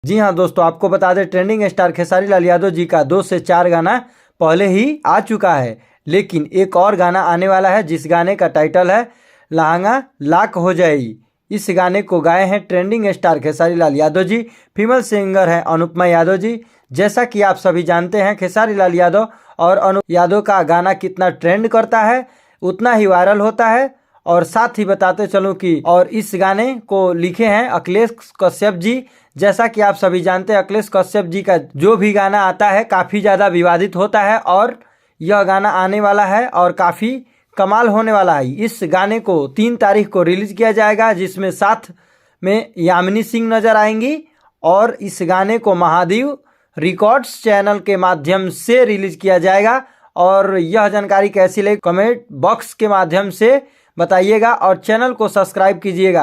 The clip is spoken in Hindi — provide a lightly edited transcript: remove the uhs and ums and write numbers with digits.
जी हाँ दोस्तों, आपको बता दें ट्रेंडिंग स्टार खेसारी लाल यादव जी का 2 से 4 गाना पहले ही आ चुका है, लेकिन एक और गाना आने वाला है जिस गाने का टाइटल है लहंगा लाक हो जाएगी। इस गाने को गाए हैं trending star Khesari Lal Yadav ji, female singer हैं अनुपमा यादव जी। जैसा कि आप सभी जानते हैं खेसारी लाल यादव और अनुप यादव का गाना कितना ट्रेंड करता है, उतना ही वायरल होता है। और साथ ही बताते चलूं कि और इस गाने को लिखे हैं अखिलेश कश्यप जी। जैसा कि आप सभी जानते हैं अखिलेश कश्यप जी का जो भी गाना आता है काफ़ी ज़्यादा विवादित होता है, और यह गाना आने वाला है और काफ़ी कमाल होने वाला है। इस गाने को 3 तारीख को रिलीज किया जाएगा, जिसमें साथ में यामिनी सिंह नजर आएंगी, और इस गाने को महादेव रिकॉर्ड्स चैनल के माध्यम से रिलीज किया जाएगा। और यह जानकारी कैसी लगी कमेंट बॉक्स के माध्यम से बताइएगा और चैनल को सब्सक्राइब कीजिएगा।